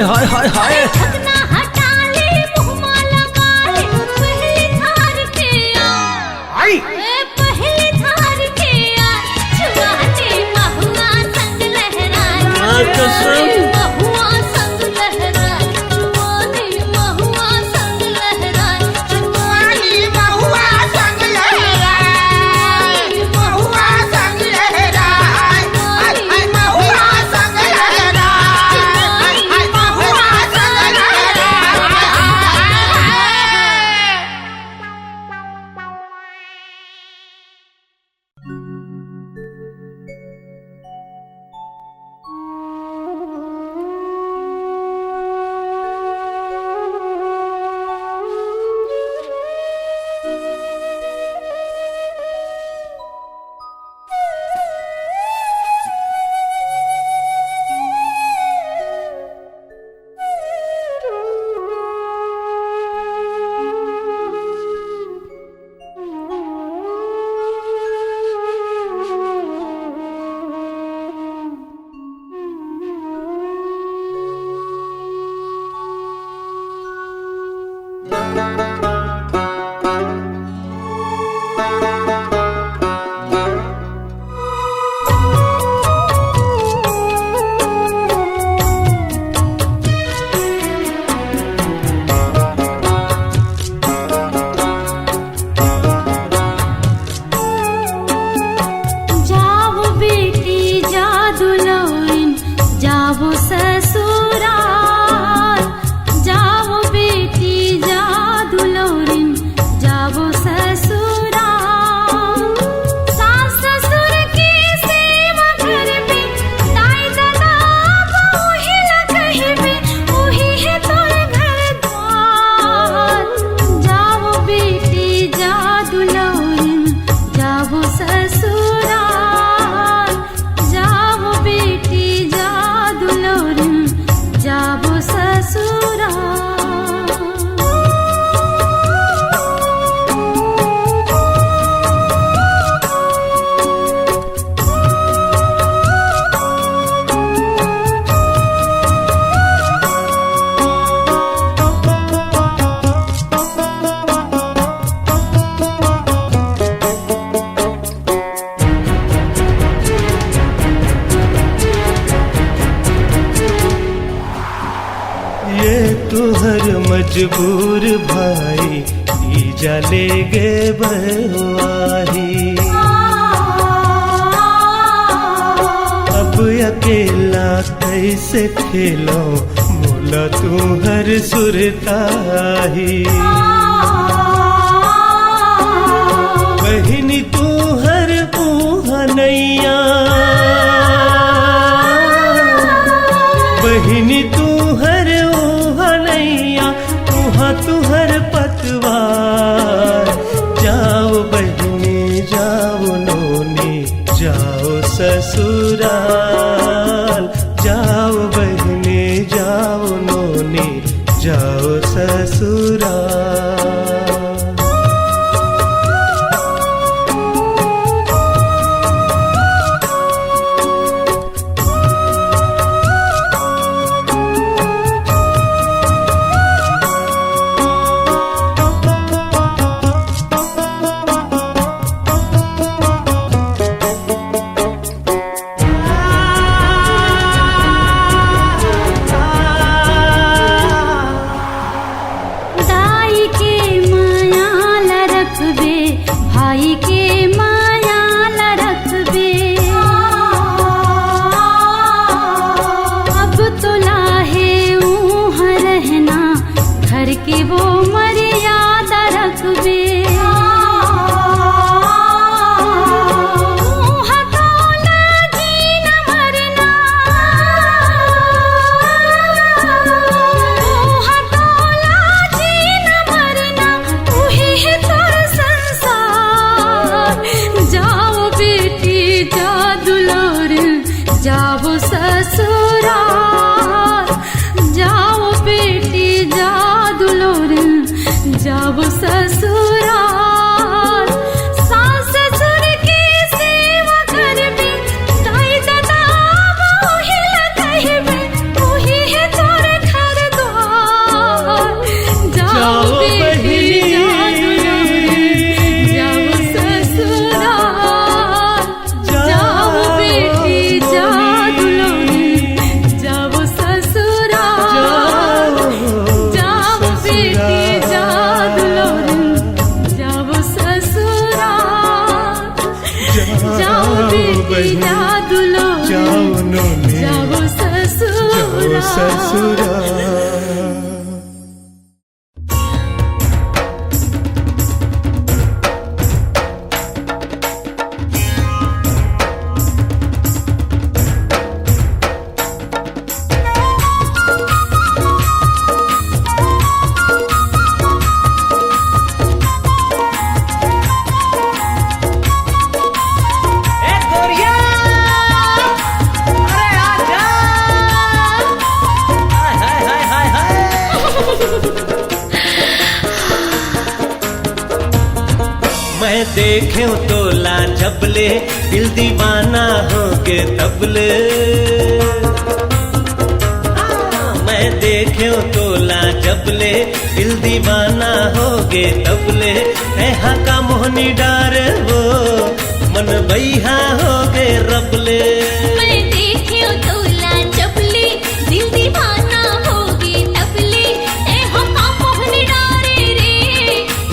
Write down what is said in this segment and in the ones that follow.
हाय हाय हाय हाय ढकना हटा ले मुँह लगा ले पहले थार के आई पहले थार के छुआते महुआ संग लहराए कसम महुआ संग लहराए छुआते महुआ संग लहराए छुआनी महुआ संग लहराए महुआ संग लहराए हाय महुआ संग लहराए हाय महुआ संग लहराए जाओ बेटी जा दुल्हन जाओ ससुराल जाओ बेटी जा दुल्हन जाओ ससुराल सास ससुर की सेवा करबे दाई दादा वही लगहिबे वही है तोर घर द्वार जाओ बेटी जा दुल्हन जाओ ससुराल जाओ बेटी जा दुल्हन जाओ ससुराल ये तुहर मजबूर भाई ईजा ले गे बहवाही अब अकेला कैसे खेलो मोला तुहर सुरताही बहिनी तुहर पूहनैया बहिनी तुहर ओहनैया तुहा तुहर पतवार जाओ बहिनी जाओ नोनी जाओ ससुराल जाओ बहिनी जाओ नोनी जाओ ससुराल दाई के माया ल रखबे भाई के माया ल रखबे अब तो लाहे ऊहाँ रहना घर के वो मर्यादा रखबे ऊहाँ तो लागी न मरना ऊहाँ तो लागी न मरना वही है तोर संसार जाओ बेटी जा दुल्हन जाओ ससुराल जाओ बेटी जा दुल्हन जाओ ससुराल सास ससुर की सेवा करबे दाई दादा वही लगहिबे वही है तोर घर नोनी जाओ जाओ ससुरा ससुरा। ए गोरिया, अरे आजा। हाय हाय हाय हाय मैं देखूं तोला जबले दिल दीवाना हो के तबले। मैं देखूं तोला जबले दिल दीवाना हो गे तबले। ऐहा का मोहनी डार वो मन बैहा हो गे रबले। मैं देखियो तोला जबले दिल दीवाना होगी तबले। ए हम मोहन डारे रे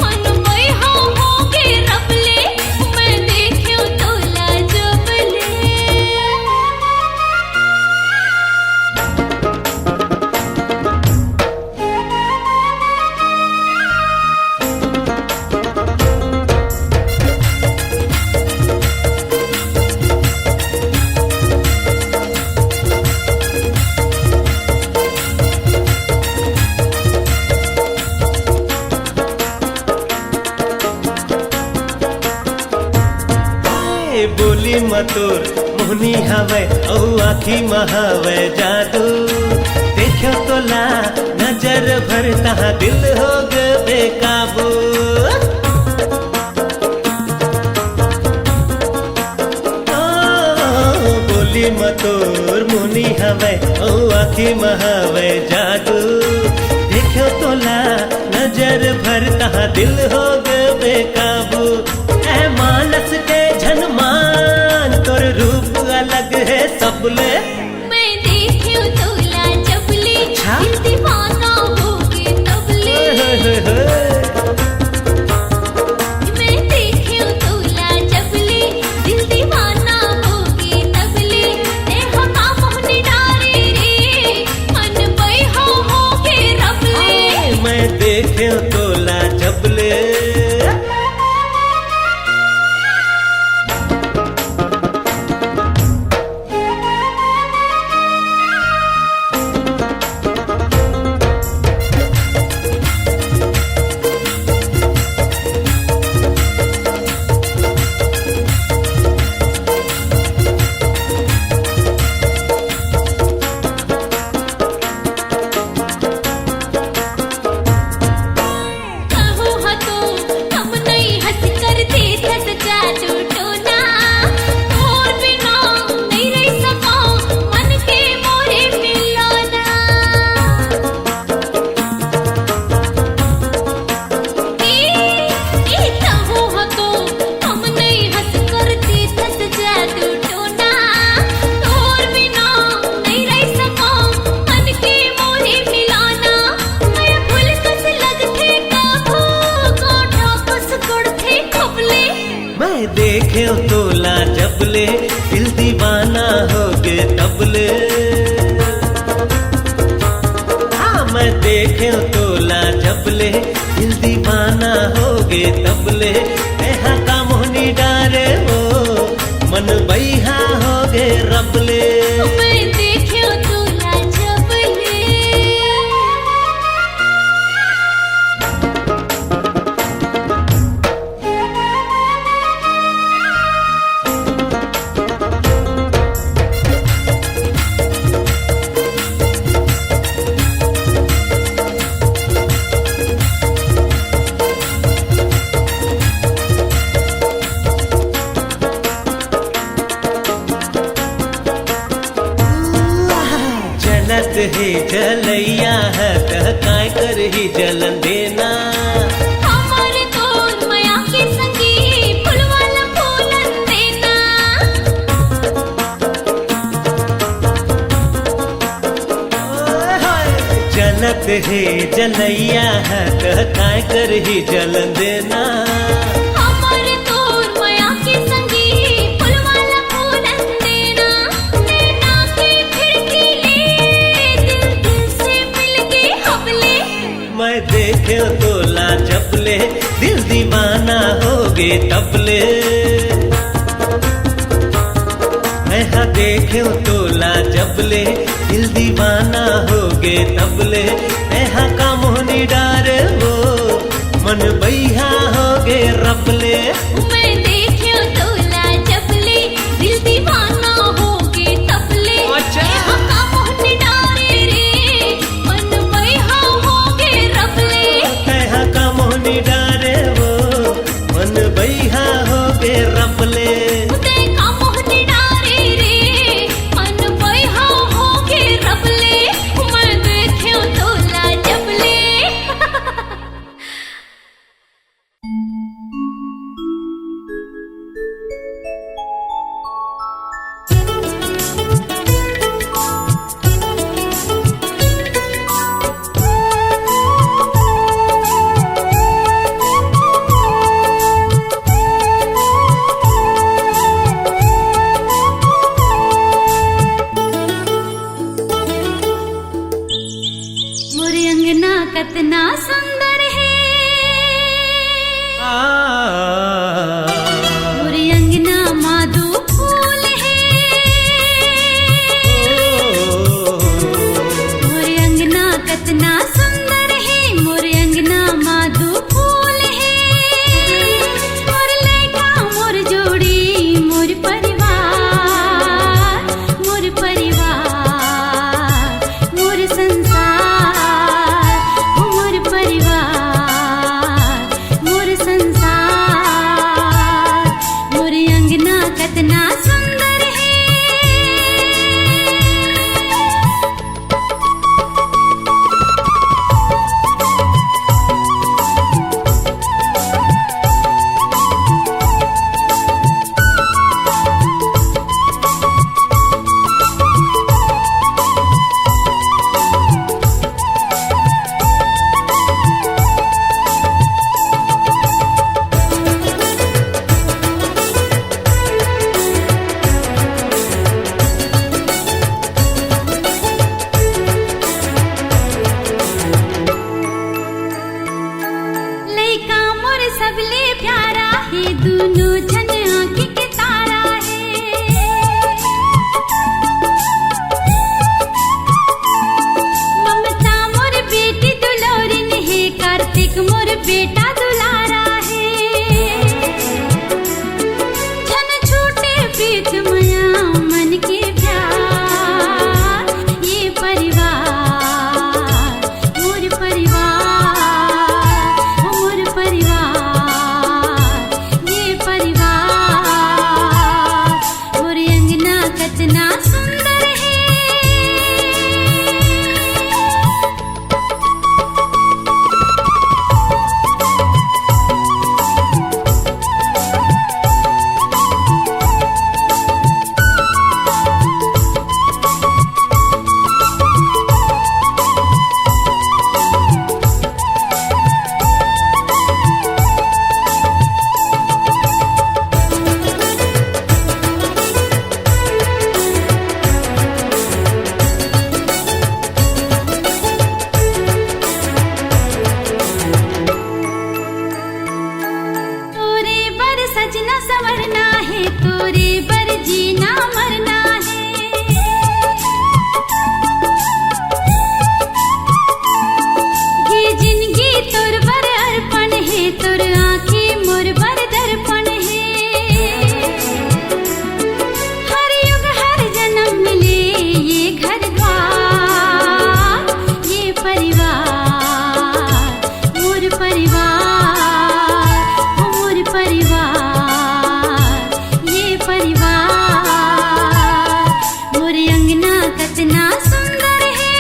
मन बैहा होगे रबले। मैं देखियो तोला जबले। ए बोली मतोर मोहनी हवे औ आखी महावे जादू। देखो तोला नजर भरता दिल हो गे बेकाबू। बोली मतोर मोहनी हवे औ आखी महावे जादू। देखो तोला नजर भरता दिल हो गे बेकाबू। ऐ मानस के झनमान तोर रूप अलग है सबले। मैं देखियो तोला जबले दिल दीवाना होगे तबले। मैं देखियो तोला जबले दिल दीवाना होगे तबले। ए हम मोहन डारे रे मन बैहा होगे रबले। मैं देखे तोला जबले। कहो हतो हम नहीं हंस कर देखत जादू टोना। और बिना नहीं रह सका मन के मोरे मिलाना। ए कहो हतो हम नहीं हंस कर देखत जादू टोना। और बिना नहीं रह सका मन के मोरे मिलाना। मैं भूल कस लगथे काबू कोठा कस गुड़थे खबले। मैं देखे तोला जबले दिल दीवाना हो गे तबले। हाँ मैं देखे तोला जबले दिल दीवाना हो गे तबले। ऐहा का मोहनी डारे वो मन बैहा हो गे रबले। मैं देखियो तोला जबले। जलत है जलैया है कह काय कर ही जलन देना। हमारे तोर माया के संगी फुलवाला फूलन देना। जलत है जलैया है कह काय कर ही जलन देना। हमारे तोर माया के संगी फुलवाला फूलन देना। नैना देखे तोला जबले दिल दीवाना होगे तबले ऐहा देखे तोला जबले दिल दीवाना होगे तबले ऐहा का मोहनी डारे वो मन बैहा होगे रबले मैं देखियो तोला जबले दिल दीवाना होगे तबले अच्छा। हका मोहन डारे रे मन बैहा होगे रबले ऐहा का मोहनी डारे वो मन बैहा होगे रबले देखा मोहन डारे रे मन बैहा होगे रबले मैं देखियो तोला जबले मोरे अंगना कतना सुंदर है मोरे अंगना माधु फूल है मोरे अंगना कतना सुंदर है मोरे अंगना माधु फूल है मोर लड़का मोर जोड़ी मोर परिवार मोर संसार मोर परिवार मोर संसार मोरे अंगना कतना सुंदर है लइका मोर सबले प्यारा है दोनों जन आँखी के तारा है ममता मोर बेटी दुलारिन है कार्तिक मोर बेटा दुलारा है जन छूटे प्रीत मया मन के प्यार ये परिवार मोर परिवार मोर परिवार ये परिवार मोरे अंगना कतना सुंदर है तोरे बर सजना संवरना है तोरे बर जीना मरना है ये जिंदगी तोर बर अर्पण है तोर आँखी मोर बर दर्पण है हर युग हर जन्म मिले ये घर द्वार ये परिवार मोर परिवार मोर परिवार ये परिवार मोरे अंगना कतना सुंदर है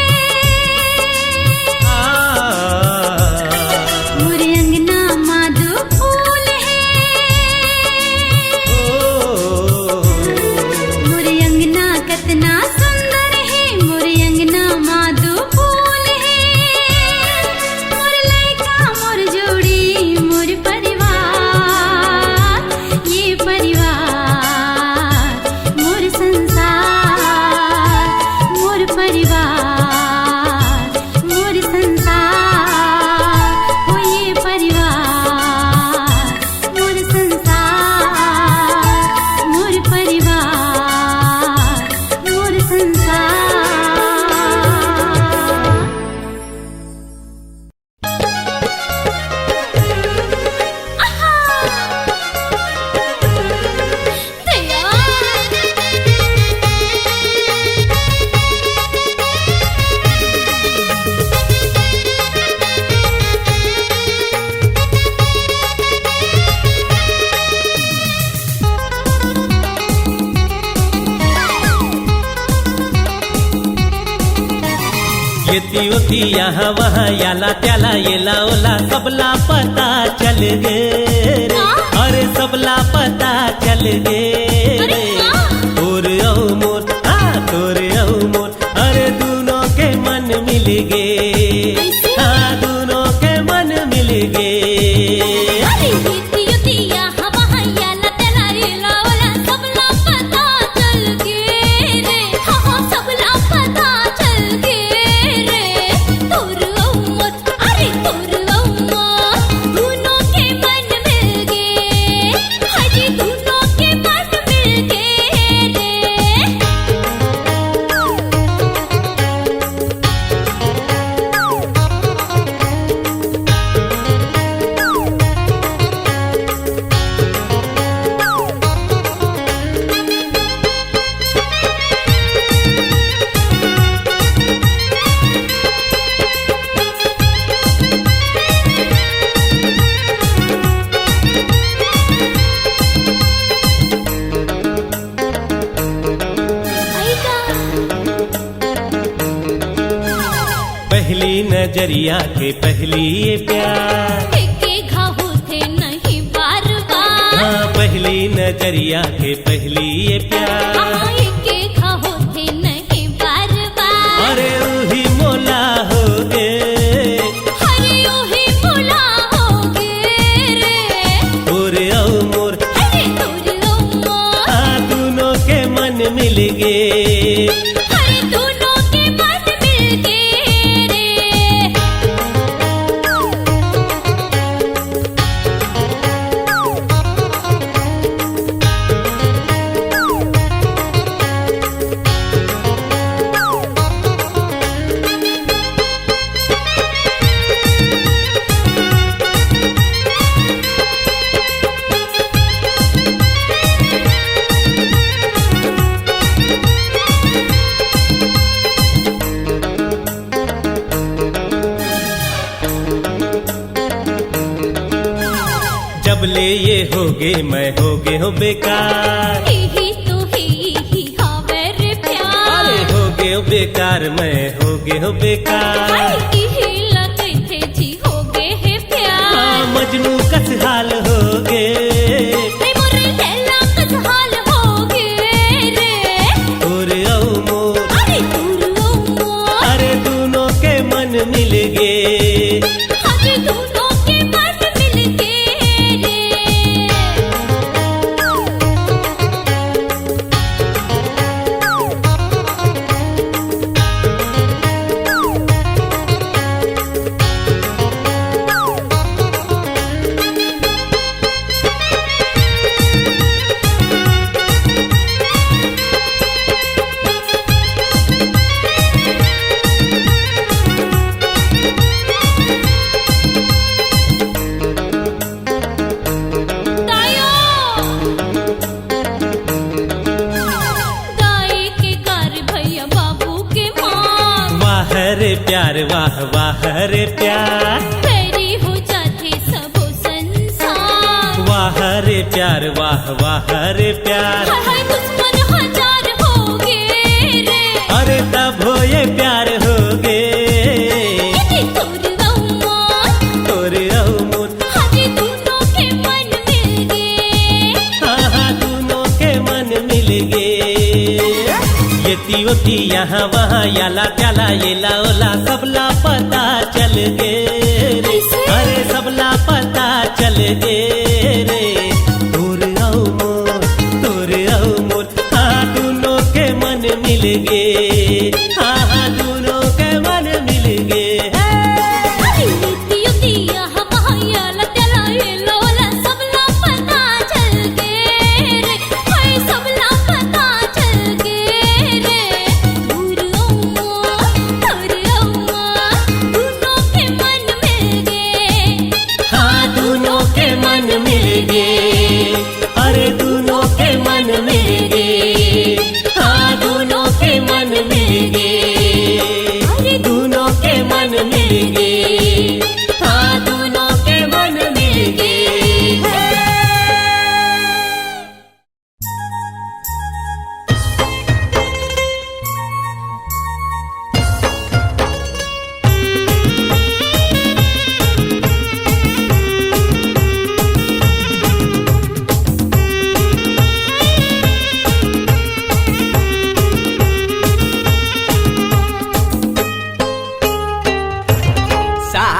मोरे अंगना माधु फूल है मोरे अंगना कतना सुंदर है मोरे अंगना माधु फूल है मोर लड़का मोर जोड़ी मोर परिवार ये परिवार मोर संसार मोर परिवार संसार येती होती यहाँ वहाँ याला त्याला येला ओला सबला पता चल गे रे अरे सबला पता चल गे रे तोर औ मोर तोर औ मोर अरे दोनों के मन मिल गे दोनों के मन मिल गे पहली नजरिया के पहली ये प्यार के घाव थे नहीं बार बार हाँ पहली नजरिया के पहली ये प्यार के घाव थे नहीं बार बार अरे वही मोला हो गे अरे ओही मोला होगे रे तोर औ मोर अरे तोर ओ मोर दोनों के मन मिल गे अरे दोनों के मन मिल गए रे जब ले ये होगे मैं होगे हो बेकार ही तो ही हावे रे प्यार अरे होगे हो बेकार मैं होगे हो बेकार ही लगे थे जी होगे है प्यार मजनू कस हाल होगे रे मोरे लैला कस हाल होगे रे तोर औ मोर अरे तोर ओ मोर अरे दोनों के मन मिल गे अरे दोनों के मन मिल गए रे प्यार वाह वाह रे प्यार तेरी हो जाते सबो संसार वाह रे प्यार वाह वाह रे प्यार हाय दुश्मन हजार हो गए रे अरे तब हो ये प्यार हो गे इतने तोर मोर हाय दोनों के मन मिल गए हाँ दोनों के मन मिल गे येती होती यहाँ वहाँ याला त्याला येला ओला सबला पता चल गे रे अरे सबला पता चल गे रे तोर औ मोर हाँ दोनों के मन मिल गे हाँ दोनों के मन मिल गे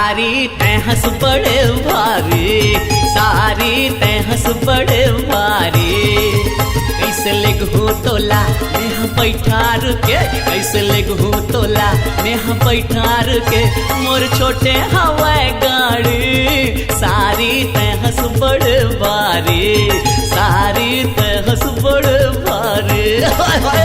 सारी तहस बड़े भारी, सारी तहस बड़े भारी। कैसे लेगहू तोला नेहा बैठार के, कैसे लेगहू तोला नेहा बैठार के, मोर छोटे हवाई गाड़ी। सारी तहस बड़े भारी, सारी तहस बड़े भारी। हाय हाय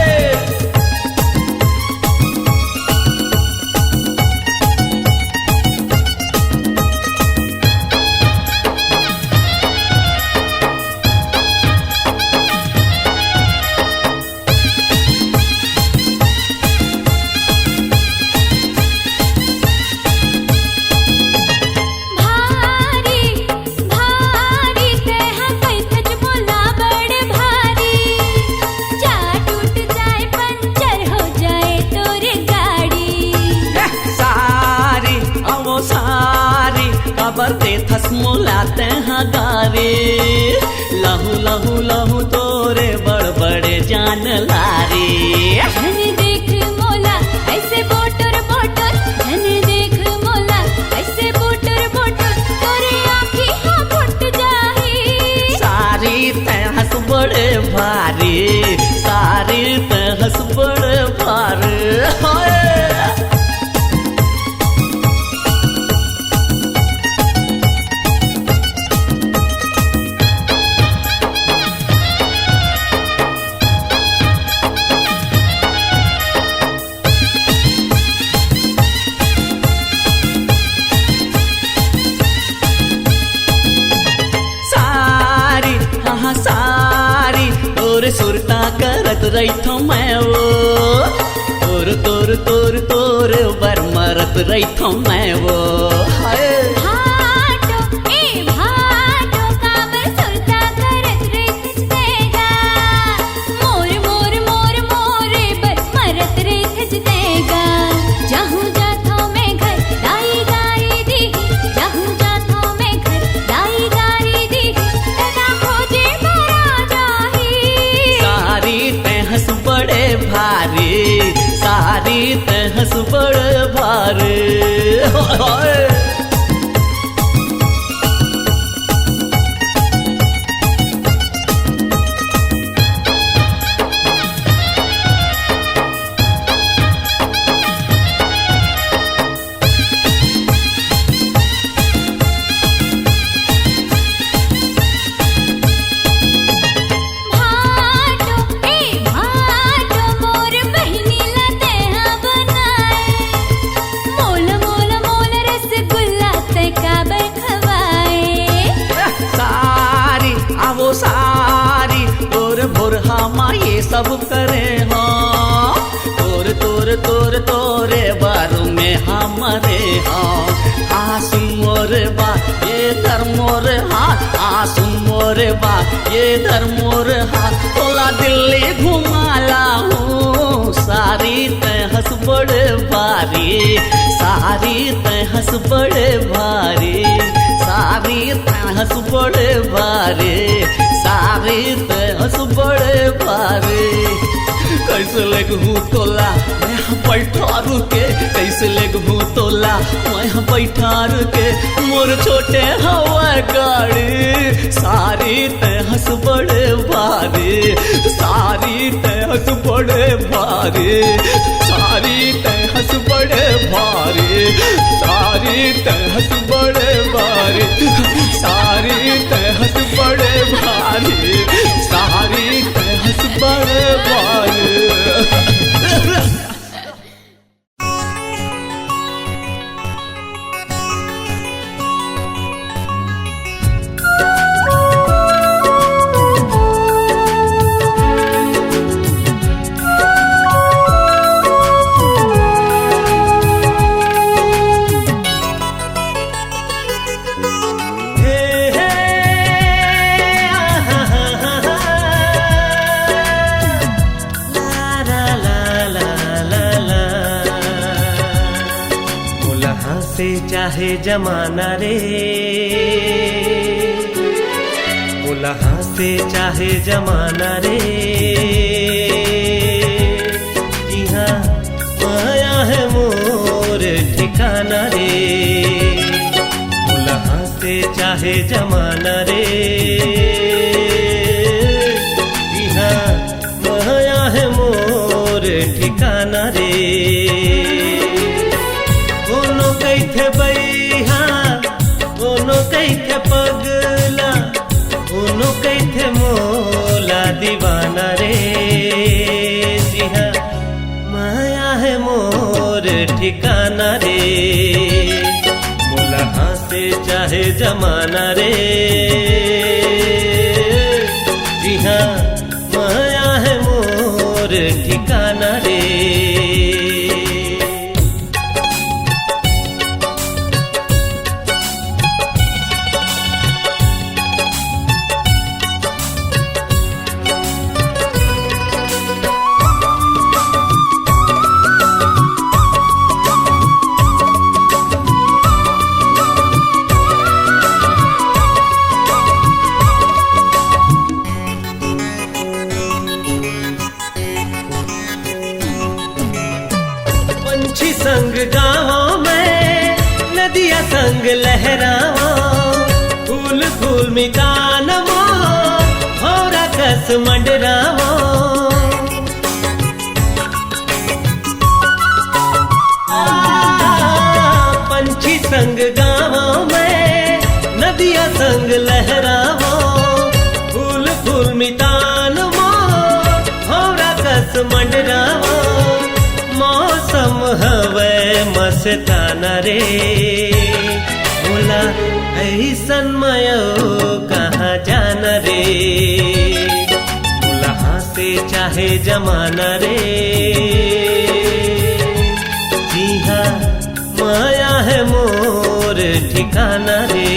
मोलाते हैं गारे। लहू लहू लहू तोरे बड़ बड़े जान लारे। धन देख मोला ऐसे बोटर बोटर, धन देख मोला ऐसे बोटर बोटर, तोरे आँखी हाँ फुट जाही। सारी तहस बड़े भारी, सारी तहस बड़े भारी। सारी तोर सुरता करत रही मैं वो, तोर तोर तोर तोर बर मरत रही मैं वो। भाटो ए भाटो काबर सुरता करत रही देगा, मोर मोर मोर मोरे बर मरत रही देगा। जहूँ जाथो मैं घर दाई गारी दी, जहूँ जाथो मैं घर दाई गारी दी, तना खोजे मरा जाही। सारी तहस बड़े भारी, सारी तहस बड़े भारी। सारी तोर भोरहा माँ ये सब करे हाँ, तोर तोर तोर तोरे बारू में हमारे हाँ। हाँ सुन मोर बात ये धर मोर हाथ, हाँ सुन मोर बात ये धर मोर हाथ, तोला दिल्ली घुमाला हूँ। सारी तहस बड़े भारी, सारी तहस बड़े भारी, सारी तहस बड़े भारी, सारी तहस बड़े भारी। कैसे लेगहू तोला मैं बैठार के, कैसे लेगहू तोला मैं बैठार के, मोर छोटे हवा गाड़ी। सारी तहस बड़े भारी, सारी तहस बड़े भारी, सारी तहस बड़े भारी, सारी तहस बड़े भारी, सारी तहस बड़े भारी, सारी तहस बड़े भारी। चाहे जमाना रे, मुलहा से चाहे जमाना रे, जी हाँ माया है मोर ठिकाना रे। चाहे जमाना रे यहाँ माया है मोर ठिकाना रे कोनो कैथे बैहा कोनो कैथे पगला कोनो कैथे मोला दीवाना रे जी हाँ माया है मोर ठिकाना रे मोला हंसे चाहे जमाना रे जी हाँ माया है मोर ठिकाना रे पंछी संग गाँव में नदिया संग लहरावा फूल फूल मितान होरा कस मंडरावा पंछी संग गाँव में नदिया संग लहरावा फूल फूल मितान होरा कस मंडरावा मौसम हवे मस्ताना रे बोला ऐसन मयो कहाँ जाना रे बोला हंसे चाहे जमाना रे जी हाँ माया है मोर ठिकाना रे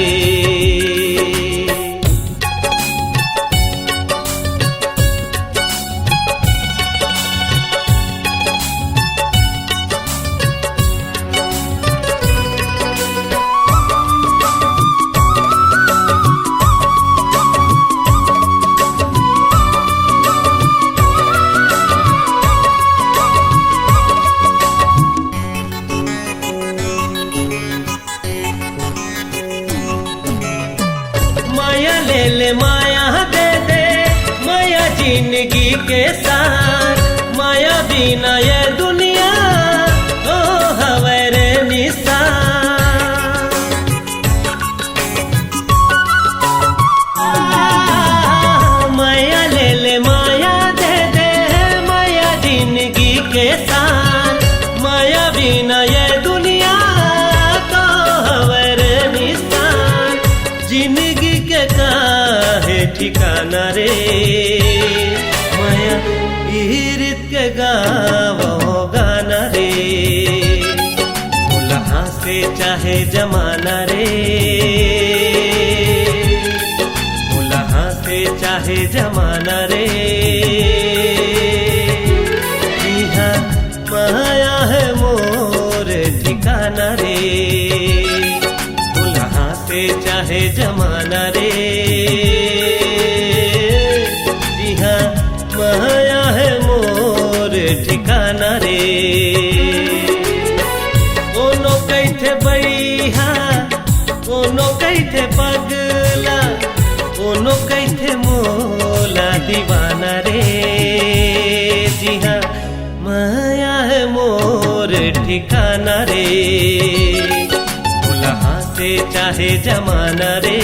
माया ले ले माया दे दे माया जिंदगी के साथ माया बिना ये दुनिया ओ हवे रे निशान माया ले ले माया दे दे माया जिंदगी के साथ माया बिना ये दुनिया तो हवे रे निशान जिंदगी के काहे ठिकाना रे माया इरित के गावो गाना रे बोला हंसे चाहे जमाना रे बोला हंसे चाहे जमाना रे यहाँ माया है मोर ठिकाना रे बोला हंसे चाहे जमाना रे जी हाँ माया है मोर ठिकाना रे कोनो कैथे बैहा कोनो कैथे पगला कोनो कैथे मोला दीवाना रे जी हाँ माया है मोर ठिकाना रे बोला हंसे चाहे जमाना रे